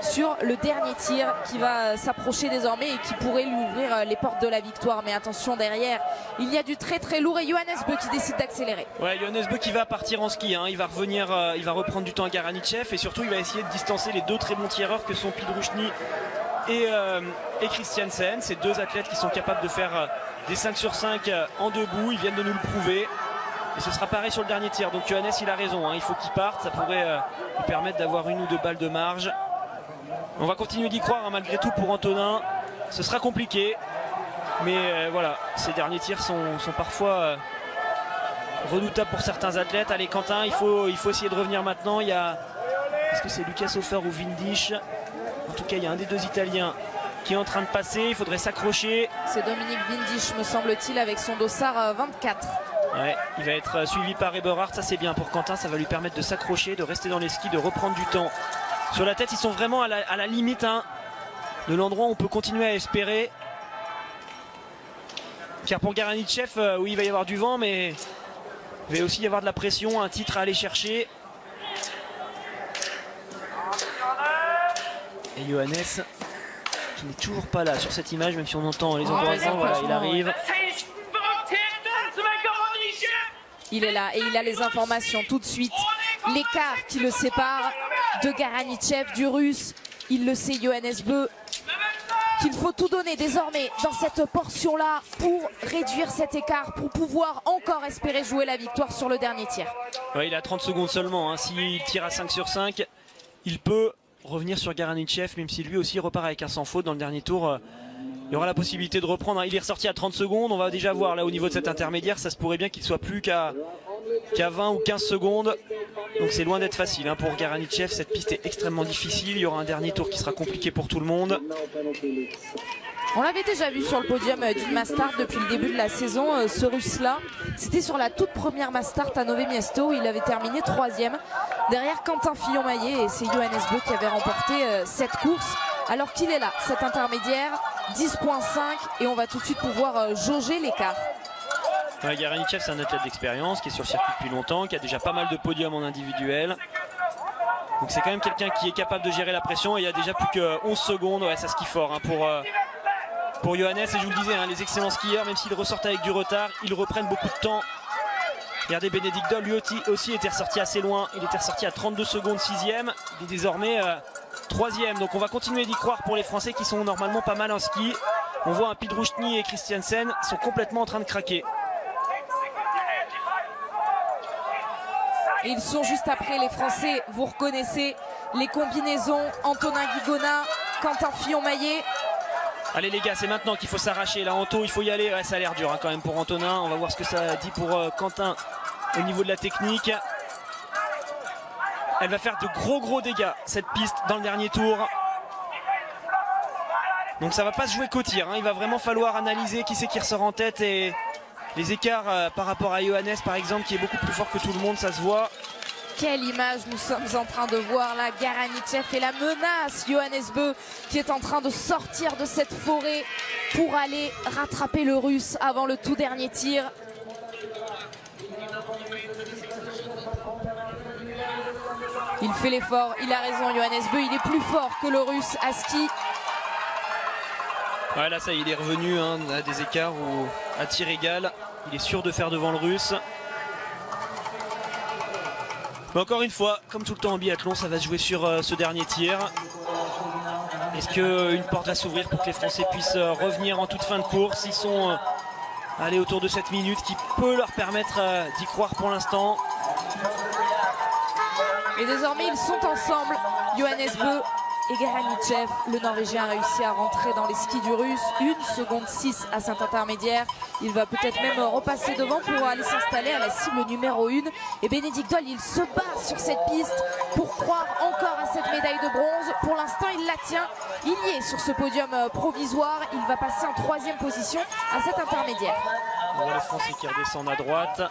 Speaker 1: sur le dernier tir qui va s'approcher désormais et qui pourrait lui ouvrir les portes de la victoire. Mais attention, derrière il y a du très très lourd et Johannes Beu qui décide d'accélérer.
Speaker 2: Ouais, Johannes Beu qui va partir en ski, il va revenir, il va reprendre du temps à Garanichev et surtout il va essayer de distancer les 2 très bons tireurs que sont Pidruchny et Christiansen. Ces 2 athlètes qui sont capables de faire des 5 sur 5 en debout, ils viennent de nous le prouver. Et ce sera pareil sur le dernier tir, donc Johannes il a raison, il faut qu'il parte, ça pourrait lui permettre d'avoir 1 ou 2 balles de marge. On va continuer d'y croire malgré tout pour Antonin. Ce sera compliqué. Mais voilà, ces derniers tirs sont parfois redoutables pour certains athlètes. Allez Quentin, il faut essayer de revenir maintenant. Est-ce que c'est Lucas Hofer ou Windisch? En tout cas, il y a un des 2 Italiens qui est en train de passer. Il faudrait s'accrocher.
Speaker 1: C'est Dominique Windisch, me semble-t-il, avec son dossard 24.
Speaker 2: Ouais, il va être suivi par Eberhardt. Ça c'est bien pour Quentin. Ça va lui permettre de s'accrocher, de rester dans les skis, de reprendre du temps. Sur la tête, ils sont vraiment à la limite de l'endroit où on peut continuer à espérer. Car pour Garanichev, oui, il va y avoir du vent, mais il va aussi y avoir de la pression, un titre à aller chercher. Et Johannes, qui n'est toujours pas là sur cette image, même si on entend les encouragements, voilà, il arrive.
Speaker 1: Il est là et il a les informations tout de suite. L'écart qui le sépare de Garanichev, du russe. Il le sait, Johannes Beu, qu'il faut tout donner désormais dans cette portion-là pour réduire cet écart, pour pouvoir encore espérer jouer la victoire sur le dernier tir.
Speaker 2: Ouais, il a 30 secondes seulement. S'il tire à 5 sur 5, il peut revenir sur Garanichev, même si lui aussi repart avec un sans faute dans le dernier tour. Il y aura la possibilité de reprendre. Il est ressorti à 30 secondes. On va déjà voir là au niveau de cet intermédiaire. Ça se pourrait bien qu'il soit plus qu'à 20 ou 15 secondes. Donc c'est loin d'être facile pour Garanichev. Cette piste est extrêmement difficile. Il y aura un dernier tour qui sera compliqué pour tout le monde.
Speaker 1: On l'avait déjà vu sur le podium d'une Mastart depuis le début de la saison, ce russe-là. C'était sur la toute première Mastart à Nové Miesto où il avait terminé 3e. Derrière Quentin Fillon-Maillet, et c'est Johannes Beu qui avait remporté cette course. Alors qu'il est là, cet intermédiaire, 10.5, et on va tout de suite pouvoir jauger l'écart.
Speaker 2: Ouais, Garanichev, c'est un athlète d'expérience qui est sur le circuit depuis longtemps, qui a déjà pas mal de podiums en individuel. Donc c'est quand même quelqu'un qui est capable de gérer la pression, et il y a déjà plus que 11 secondes. Ouais, ça skie fort pour Johannes, et je vous le disais, les excellents skieurs, même s'ils ressortent avec du retard, ils reprennent beaucoup de temps. Regardez, Benedikt Doll, lui aussi était ressorti assez loin. Il était ressorti à 32 secondes, 6e. Il est désormais 3e. Donc on va continuer d'y croire pour les Français qui sont normalement pas mal en ski. On voit un Pidruchny et Christiansen sont complètement en train de craquer.
Speaker 1: Et ils sont juste après les Français, vous reconnaissez les combinaisons. Antonin Guigona, Quentin Fillon-Maillet.
Speaker 2: Allez les gars, c'est maintenant qu'il faut s'arracher. Là, Anto, il faut y aller. Ouais, ça a l'air dur hein, quand même pour Antonin. On va voir ce que ça dit pour Quentin au niveau de la technique. Elle va faire de gros dégâts, cette piste, dans le dernier tour. Donc ça va pas se jouer qu'au tir. Hein. Il va vraiment falloir analyser qui c'est qui ressort en tête. Et les écarts par rapport à Johannes, par exemple, qui est beaucoup plus fort que tout le monde, ça se voit.
Speaker 1: Quelle image nous sommes en train de voir là, Garanichev et la menace, Johannes Beu qui est en train de sortir de cette forêt pour aller rattraper le Russe avant le tout dernier tir. Il fait l'effort, il a raison Johannes Beu, il est plus fort que le Russe à ski.
Speaker 2: Ouais, là ça il est revenu hein, à des écarts où à tir égal, il est sûr de faire devant le Russe. Mais encore une fois, comme tout le temps en biathlon, ça va se jouer sur ce dernier tir. Est-ce qu'une porte va s'ouvrir pour que les Français puissent revenir en toute fin de course? Ils sont allés autour de 7 minutes, qui peut leur permettre d'y croire pour l'instant.
Speaker 1: Et désormais, ils sont ensemble, Johannes Beu et Garanichev. Le Norvégien a réussi à rentrer dans les skis du Russe. 1 seconde 6 à cet intermédiaire. Il va peut-être même repasser devant pour aller s'installer à la cible numéro 1. Et Bénédicte Doll, il se bat sur cette piste pour croire encore à cette médaille de bronze. Pour l'instant, il la tient. Il y est sur ce podium provisoire. Il va passer en 3e position à cet intermédiaire.
Speaker 2: On voit les Français qui redescendent à droite. Ça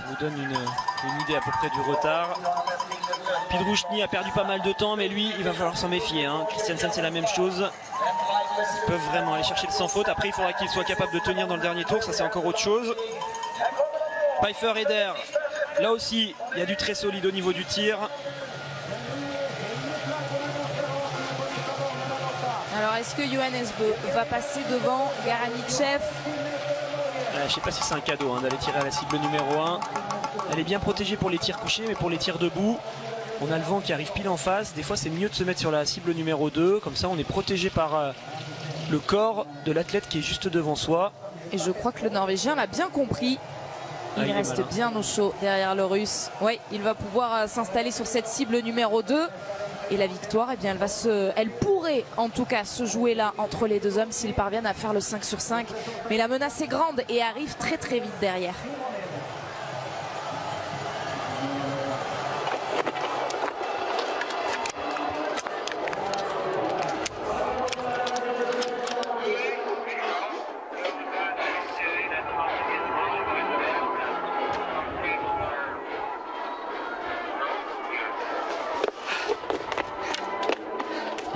Speaker 2: vous donne une idée à peu près du retard. Pidrouchny a perdu pas mal de temps, mais lui, il va falloir s'en méfier. Hein. Christiansen, c'est la même chose. Ils peuvent vraiment aller chercher le sans faute. Après, il faudra qu'il soit capable de tenir dans le dernier tour. Ça, c'est encore autre chose. Pfeiffer Eder. Là aussi, il y a du très solide au niveau du tir.
Speaker 1: Alors, est-ce que Johannes Beu va passer devant Garanichev?
Speaker 2: Je ne sais pas si c'est un cadeau hein, d'aller tirer à la cible numéro 1. Elle est bien protégée pour les tirs couchés, mais pour les tirs debout, on a le vent qui arrive pile en face. Des fois, c'est mieux de se mettre sur la cible numéro 2. Comme ça, on est protégé par le corps de l'athlète qui est juste devant soi.
Speaker 1: Et je crois que le Norvégien l'a bien compris. Il reste bien au chaud derrière le Russe. Oui, il va pouvoir s'installer sur cette cible numéro 2. Et la victoire, eh bien, elle pourrait en tout cas se jouer là entre les deux hommes s'ils parviennent à faire le 5 sur 5. Mais la menace est grande et arrive très vite derrière.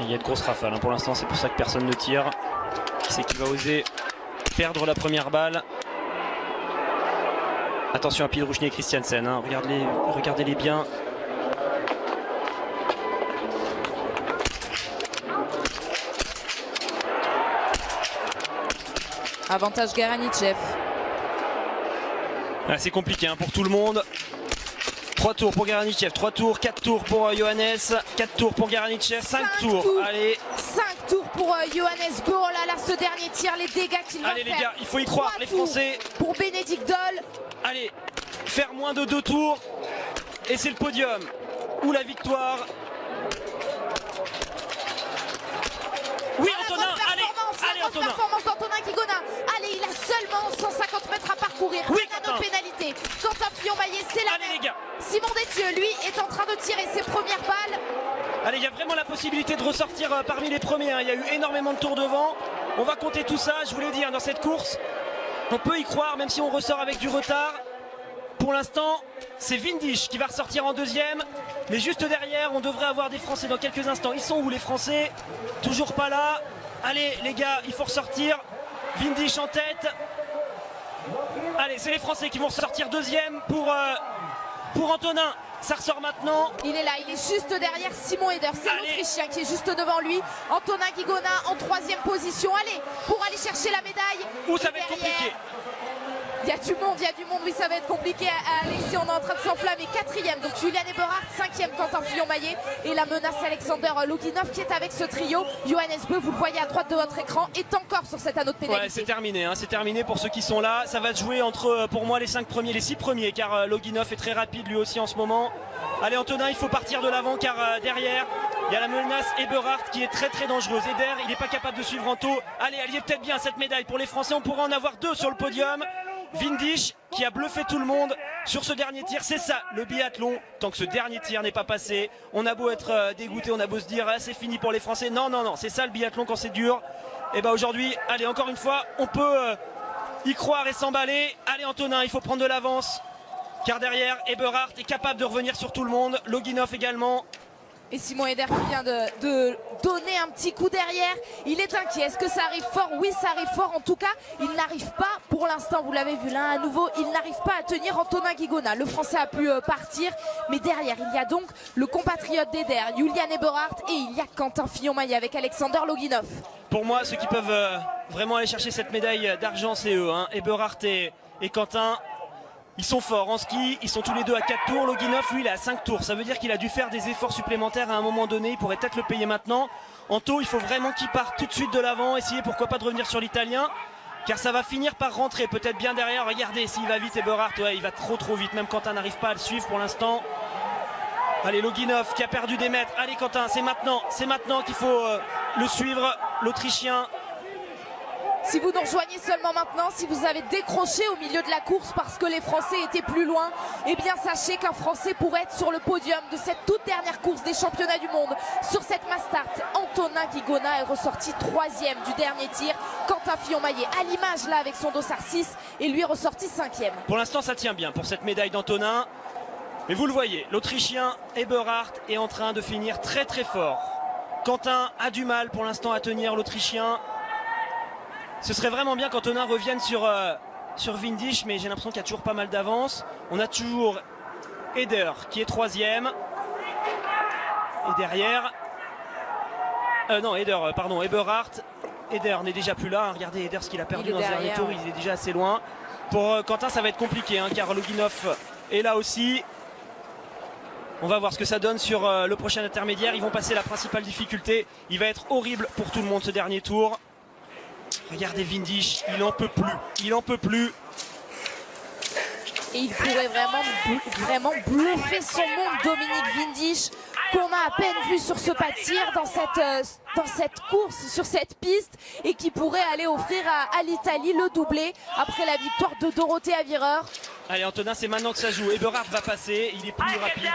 Speaker 2: Il y a de grosses rafales hein. Pour l'instant, c'est pour ça que personne ne tire. Qui c'est qui va oser perdre la première balle? Attention à Pidrouchny et Christiansen hein. Regardez-les bien.
Speaker 1: Avantage Garanichev.
Speaker 2: Ah, c'est compliqué hein, pour tout le monde. 3 tours pour Garanichev, 3 tours, 4 tours pour Johannes, 4 tours pour Garanichev, 5 tours. Allez.
Speaker 1: 5 tours pour Johannes Beu. Oh là là, ce dernier tir, les dégâts qu'il va faire.
Speaker 2: Allez les gars, il faut y croire, les Français.
Speaker 1: Pour Bénédicte Doll.
Speaker 2: Allez, faire moins de 2 tours. Et c'est le podium. Ou la victoire. Oui, Antonin, allez Antonin.
Speaker 1: Performance d'Antonin Guigona. Allez, il a seulement 150 mètres à parcourir.
Speaker 2: Oui,
Speaker 1: Quentin. Pénalité. Quentin Fillon-Maillet, c'est la même.
Speaker 2: Les gars.
Speaker 1: Simon Détieux, lui, est en train de tirer ses premières balles.
Speaker 2: Allez, il y a vraiment la possibilité de ressortir parmi les premiers. Il y a eu énormément de tours devant. On va compter tout ça, je vous l'ai dit, dans cette course. On peut y croire, même si on ressort avec du retard. Pour l'instant, c'est Windisch qui va ressortir en 2e. Mais juste derrière, on devrait avoir des Français dans quelques instants. Ils sont où les Français? Toujours pas là. Allez les gars, il faut ressortir. Windisch en tête. Allez, c'est les Français qui vont ressortir 2e pour Antonin. Ça ressort maintenant.
Speaker 1: Il est là, il est juste derrière Simon Eder. C'est l'Autrichien qui est juste devant lui. Antonin Guigona en 3e position. Allez, pour aller chercher la médaille.
Speaker 2: Où ça va être compliqué.
Speaker 1: Il y a du monde, oui, ça va être compliqué. Allez, si on est en train de s'enflammer. 4e, donc Julian Eberhardt, 5e. 5e Quentin Fillon-Maillet et la menace Alexander Loginov qui est avec ce trio. Johannes Beu, vous le voyez à droite de votre écran, est encore sur cet anneau de pénalité.
Speaker 2: Ouais, c'est terminé, hein, c'est terminé pour ceux qui sont là. Ça va se jouer entre, pour moi, les 5 premiers, les 6 premiers, car Loginov est très rapide lui aussi en ce moment. Allez Antonin, il faut partir de l'avant car derrière, il y a la menace Eberhardt qui est très très dangereuse. Eder, il n'est pas capable de suivre Anto. Allez, elle y est peut-être bien cette médaille pour les Français. On pourra en avoir 2 sur le podium. Windisch qui a bluffé tout le monde sur ce dernier tir. C'est ça le biathlon. Tant que ce dernier tir n'est pas passé, on a beau être dégoûté, on a beau se dire ah, c'est fini pour les Français. Non, non, non, c'est ça le biathlon quand c'est dur. Et bah aujourd'hui, allez, encore une fois, on peut y croire et s'emballer. Allez Antonin, il faut prendre de l'avance. Car derrière, Eberhardt est capable de revenir sur tout le monde. Loginov également.
Speaker 1: Et Simon Eder qui vient de donner un petit coup derrière. Il est inquiet. Est-ce que ça arrive fort? Oui, ça arrive fort. En tout cas, il n'arrive pas, pour l'instant, vous l'avez vu là à nouveau, il n'arrive pas à tenir Antonin Guigona. Le Français a pu partir. Mais derrière, il y a donc le compatriote d'Eder, Julian Eberhardt. Et il y a Quentin Fillon-Maillet avec Alexander Loginov.
Speaker 2: Pour moi, ceux qui peuvent vraiment aller chercher cette médaille d'argent, c'est eux. Hein. Eberhardt et Quentin. Ils sont forts en ski, ils sont tous les deux à 4 tours. Loginov, lui, il est à 5 tours. Ça veut dire qu'il a dû faire des efforts supplémentaires à un moment donné. Il pourrait peut-être le payer maintenant. Anto, il faut vraiment qu'il parte tout de suite de l'avant. Essayer, pourquoi pas, de revenir sur l'italien. Car ça va finir par rentrer, peut-être bien derrière. Regardez, s'il va vite, Eberhardt, ouais, il va trop vite. Même Quentin n'arrive pas à le suivre pour l'instant. Allez, Loginov qui a perdu des mètres. Allez, Quentin, c'est maintenant qu'il faut le suivre, l'Autrichien.
Speaker 1: Si vous nous rejoignez seulement maintenant, si vous avez décroché au milieu de la course parce que les Français étaient plus loin, eh bien sachez qu'un Français pourrait être sur le podium de cette toute dernière course des championnats du monde. Sur cette mass start, Antonin Guigona est ressorti 3e du dernier tir. Quentin Fillon-Maillet à l'image là avec son dossard 6 et lui est ressorti 5e.
Speaker 2: Pour l'instant ça tient bien pour cette médaille d'Antonin. Mais vous le voyez, l'Autrichien Eberhardt est en train de finir très fort. Quentin a du mal pour l'instant à tenir l'Autrichien. Ce serait vraiment bien qu'Antonin revienne sur Windisch, mais j'ai l'impression qu'il y a toujours pas mal d'avance. On a toujours Eder qui est 3e. Et derrière... Eberhardt. Eder n'est déjà plus là. Regardez Eder ce qu'il a perdu dans ce dernier tour, il est déjà assez loin. Pour Quentin, ça va être compliqué, hein, car Loginov est là aussi. On va voir ce que ça donne sur le prochain intermédiaire. Ils vont passer la principale difficulté. Il va être horrible pour tout le monde ce dernier tour. Regardez Windisch, il en peut plus.
Speaker 1: Et il pourrait vraiment bluffer son monde, Dominique Windisch, qu'on a à peine vu sur ce pas de tir dans cette course, sur cette piste, et qui pourrait aller offrir à l'Italie le doublé après la victoire de Dorothée Avireur.
Speaker 2: Allez Antonin, c'est maintenant que ça joue. Eberhardt va passer, il est plus rapide.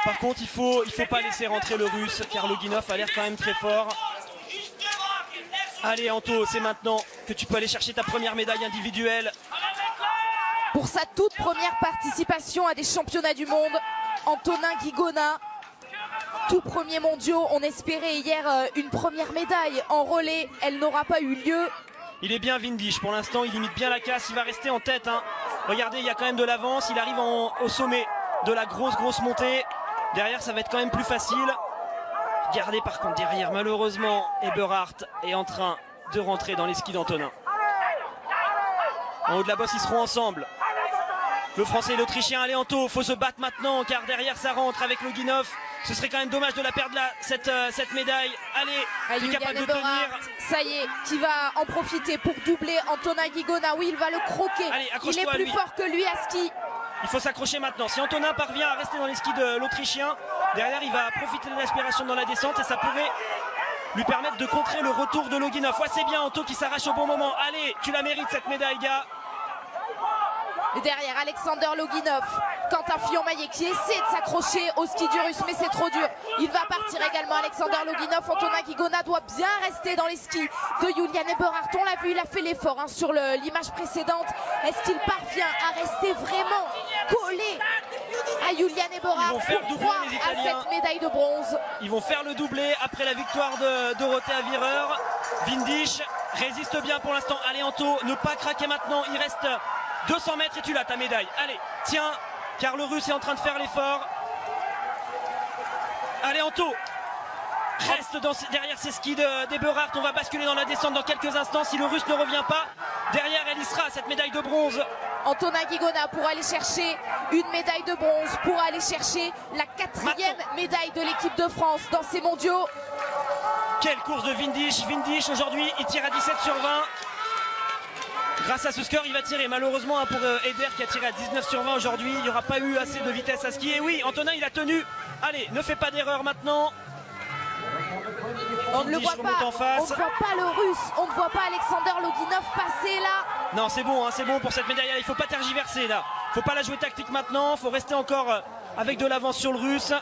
Speaker 2: Par contre, il faut pas laisser rentrer le Russe, car Loginov a l'air quand même très fort. Allez Anto, c'est maintenant que tu peux aller chercher ta première médaille individuelle.
Speaker 1: Pour sa toute première participation à des championnats du monde, Antonin Guigona, tout premier mondiaux, on espérait hier une première médaille en relais, elle n'aura pas eu lieu.
Speaker 2: Il est bien Windisch, pour l'instant il limite bien la casse, il va rester en tête. Hein. Regardez, il y a quand même de l'avance, il arrive au sommet de la grosse montée. Derrière ça va être quand même plus facile. Regardez par contre derrière, malheureusement, Eberhardt est en train de rentrer dans les skis d'Antonin. En haut de la bosse, ils seront ensemble. Le Français et l'Autrichien, allez Anto, faut se battre maintenant car derrière ça rentre avec Loginov. Ce serait quand même dommage de la perdre là, cette médaille. Allez, il est capable de tenir.
Speaker 1: Ça y est, qui va en profiter pour doubler Antonin Guigona. Oui, il va le croquer.
Speaker 2: Allez,
Speaker 1: il est plus fort que lui à ski.
Speaker 2: Il faut s'accrocher maintenant. Si Antonin parvient à rester dans les skis de l'Autrichien, derrière il va profiter de l'aspiration dans la descente et ça pourrait lui permettre de contrer le retour de Loginov. Ouais, c'est bien Anto qui s'arrache au bon moment. Allez, tu la mérites cette médaille, gars.
Speaker 1: Et derrière Alexander Loginov, Quentin Fillon-Maillet qui essaie de s'accrocher au ski du Russe, mais c'est trop dur. Il va partir également Alexander Loginov. Antonin Guigona doit bien rester dans les skis de Julian Eberhardt. On l'a vu, il a fait l'effort hein, sur l'image précédente. Est-ce qu'il parvient à rester vraiment collé à Julian Eberhardt pour croire à cette médaille de bronze?
Speaker 2: Ils vont faire le doublé après la victoire de Dorothée Avireur. Windisch résiste bien pour l'instant. Allez Anto, ne pas craquer maintenant, il reste 200 mètres et tu l'as ta médaille. Allez, tiens, car le Russe est en train de faire l'effort. Allez Anto, reste derrière ces skis d'Eberhardt. On va basculer dans la descente dans quelques instants. Si le Russe ne revient pas, derrière elle y sera, cette médaille de bronze
Speaker 1: Antonin Guigona pour aller chercher une médaille de bronze, pour aller chercher la 4e médaille de l'équipe de France dans ces mondiaux.
Speaker 2: Quelle course de Windisch. Windisch aujourd'hui, il tire à 17 sur 20. Grâce à ce score, il va tirer. Malheureusement pour Eder qui a tiré à 19 sur 20 aujourd'hui, il n'y aura pas eu assez de vitesse à ski. Et oui, Antonin, il a tenu. Allez, ne fais pas d'erreur maintenant.
Speaker 1: On ne le voit pas, on ne voit pas le Russe, on ne voit pas Alexander Loginov passer là.
Speaker 2: Non, c'est bon, hein, c'est bon pour cette médaille. Il ne faut pas tergiverser là. Il ne faut pas la jouer tactique maintenant. Il faut rester encore avec de l'avance sur le Russe.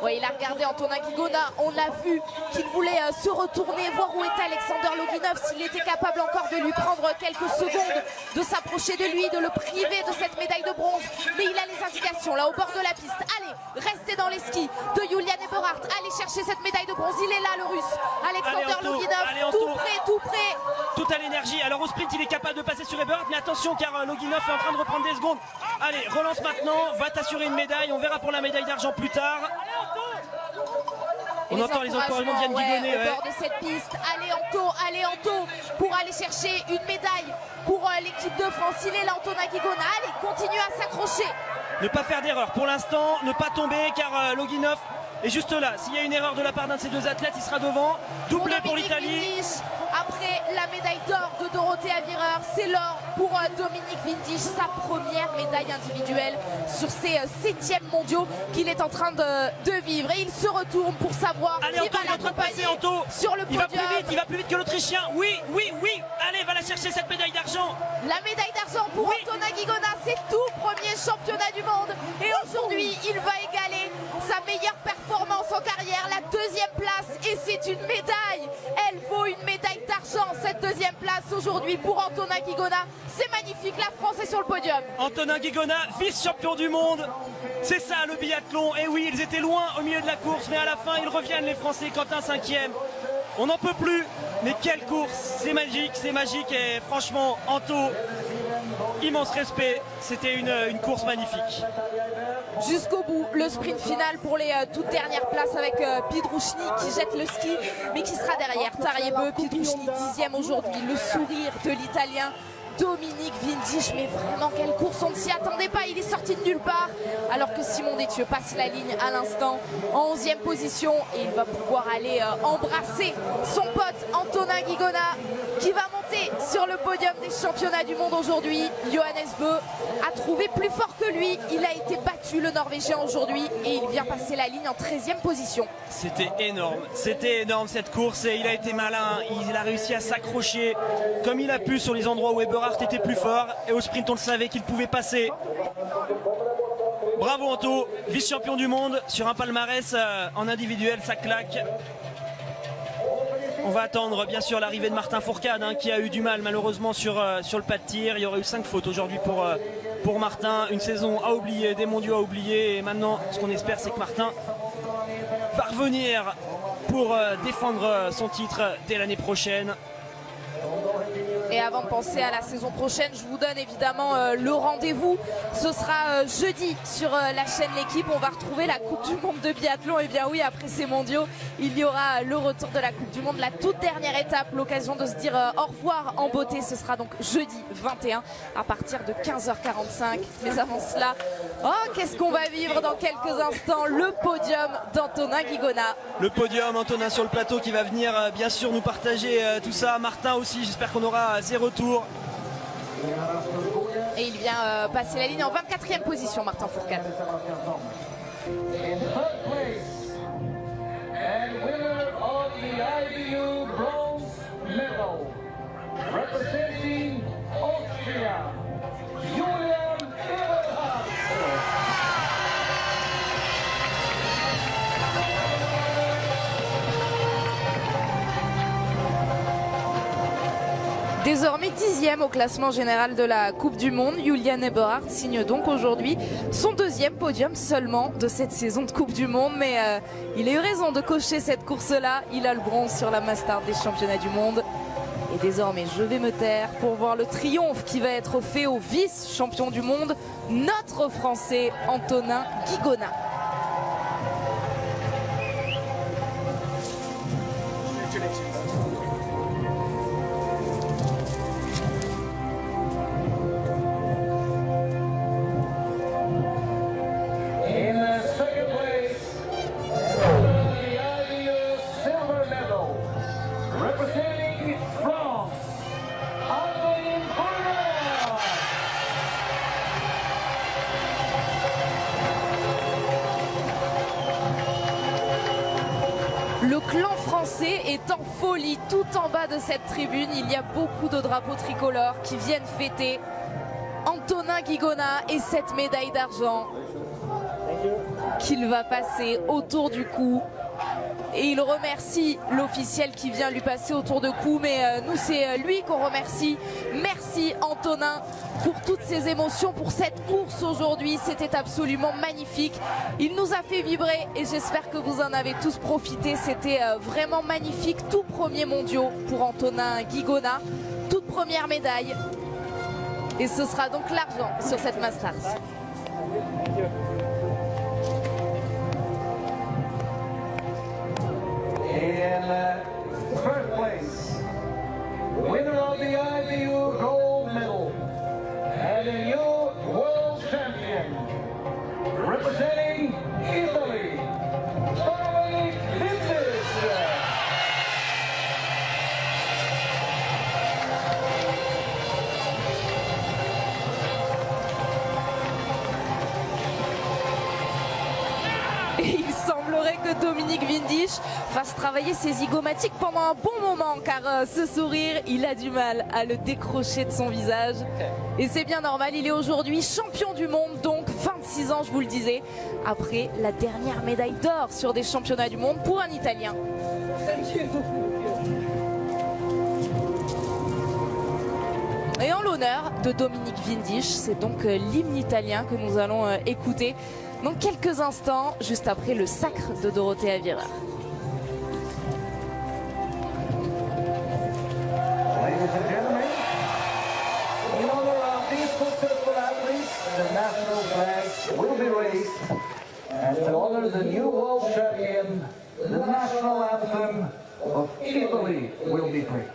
Speaker 1: Oui, il a regardé Antonin Guigona, on l'a vu qu'il voulait se retourner, voir où était Alexander Loginov, s'il était capable encore de lui prendre quelques secondes, de s'approcher de lui, de le priver de cette médaille de bronze. Mais il a les indications là au bord de la piste. Allez, restez dans les skis de Julian Eberhardt, allez chercher cette médaille de bronze. Il est là le Russe, Alexander Loginov, tout près, tout près.
Speaker 2: Tout à l'énergie. Alors au sprint, il est capable de passer sur Eberhardt, mais attention car Loginov est en train de reprendre des secondes. Allez, relance maintenant, va t'assurer une médaille. On verra pour la médaille d'argent plus tard. On entend les encouragements de Yann Guigonnet.
Speaker 1: Au bord de cette piste, allez Anto, pour aller chercher une médaille pour l'équipe de France. Il est là, Antonin Guigona. Allez, continue à s'accrocher.
Speaker 2: Ne pas faire d'erreur pour l'instant, ne pas tomber car Loginov est juste là. S'il y a une erreur de la part d'un de ces deux athlètes, il sera devant. Doublé pour l'Italie.
Speaker 1: Après la médaille d'or de Dorothée Avireur, c'est l'or pour Dominique Windisch, sa première médaille individuelle sur ses 7e mondiaux qu'il est en train de vivre. Et il se retourne pour savoir qui va l'accompagner sur le podium.
Speaker 2: Il va plus vite que l'Autrichien. Oui. Allez, va la chercher cette médaille d'argent.
Speaker 1: La médaille d'argent pour Antonin Guigona, c'est tout premier championnat du monde. Et aujourd'hui, il va égaler sa meilleure performance en carrière, la 2e place. Et c'est une médaille. Elle vaut une médaille d'argent, cette 2e place aujourd'hui pour Antonin Guigona. C'est magnifique, la France est sur le podium.
Speaker 2: Antonin Guigona, vice-champion du monde. C'est ça le biathlon. Et oui, ils étaient loin au milieu de la course, mais à la fin, ils reviennent les Français. Quentin 5e. On n'en peut plus. Mais quelle course, c'est magique. Et franchement, Anto, immense respect. C'était une course magnifique.
Speaker 1: Jusqu'au bout, le sprint final pour les toutes dernières places avec Pietruszny qui jette le ski, mais qui sera derrière Tariebeu. Pietruszny 10e aujourd'hui, le sourire de l'Italien Dominique Windisch. Mais vraiment quelle course, on ne s'y attendait pas, il est sorti de nulle part. Alors que Simon Détieux passe la ligne à l'instant en 11e position et il va pouvoir aller embrasser son pote Antonin Guigona qui va monter sur le podium des championnats du monde aujourd'hui. Johannes Bö a trouvé plus fort que lui, il a été battu le Norvégien aujourd'hui et il vient passer la ligne en 13e position.
Speaker 2: C'était énorme cette course et il a été malin, il a réussi à s'accrocher comme il a pu sur les endroits où Eberhardt était plus fort et au sprint on le savait qu'il pouvait passer. Bravo Anto, vice-champion du monde sur un palmarès en individuel, ça claque. On va attendre bien sûr l'arrivée de Martin Fourcade qui a eu du mal malheureusement sur le pas de tir. Il y aurait eu 5 fautes aujourd'hui pour Martin. Une saison à oublier, des mondiaux à oublier. Et maintenant ce qu'on espère c'est que Martin va revenir pour défendre son titre dès l'année prochaine.
Speaker 1: Et avant de penser à la saison prochaine, je vous donne évidemment le rendez-vous. Ce sera jeudi sur la chaîne L'Équipe. On va retrouver la Coupe du Monde de biathlon. Et bien oui, après ces mondiaux, il y aura le retour de la Coupe du Monde, la toute dernière étape, l'occasion de se dire au revoir en beauté. Ce sera donc jeudi 21 à partir de 15h45. Mais avant cela, qu'est-ce qu'on va vivre dans quelques instants? Le podium d'Antonin Guigona.
Speaker 2: Le podium, Antonin sur le plateau qui va venir bien sûr nous partager tout ça. Martin aussi, j'espère qu'on aura ses retours.
Speaker 1: Et il vient passer la ligne en 24e position, Martin Fourcade. Désormais 10e au classement général de la Coupe du Monde, Julian Eberhardt signe donc aujourd'hui son 2e podium seulement de cette saison de Coupe du Monde. Mais il a eu raison de cocher cette course-là. Il a le bronze sur la Mastart des championnats du monde. Et désormais, je vais me taire pour voir le triomphe qui va être fait au vice-champion du monde, notre Français Antonin Guigona. Le clan français est en folie tout en bas de cette tribune. Il y a beaucoup de drapeaux tricolores qui viennent fêter Antonin Guigona et cette médaille d'argent qu'il va passer autour du cou. Et il remercie l'officiel qui vient lui passer autour de cou, mais nous c'est lui qu'on remercie. Merci Antonin pour toutes ces émotions, pour cette course aujourd'hui, c'était absolument magnifique. Il nous a fait vibrer et j'espère que vous en avez tous profité, c'était vraiment magnifique. Tout premier mondiaux pour Antonin Guigona, toute première médaille. Et ce sera donc l'argent sur cette Masters.
Speaker 3: In first place, winner of the IBU gold medal and a new world champion, representing Italy, Dominic Vintage.
Speaker 1: Et il semblerait que Dominique Windisch fasse travailler ses zygomatiques pendant un bon moment, car ce sourire, il a du mal à le décrocher de son visage. Et c'est bien normal, il est aujourd'hui champion du monde, donc 26 ans, je vous le disais, après la dernière médaille d'or sur des championnats du monde pour un Italien. Et en l'honneur de Dominique Windisch, c'est donc l'hymne italien que nous allons écouter dans quelques instants, juste après le sacre de Dorothea Viera.
Speaker 3: Ladies and gentlemen, in honor of these successful athletes, the national flag will be raised, and to honor the new world champion, the national anthem of Italy will be played.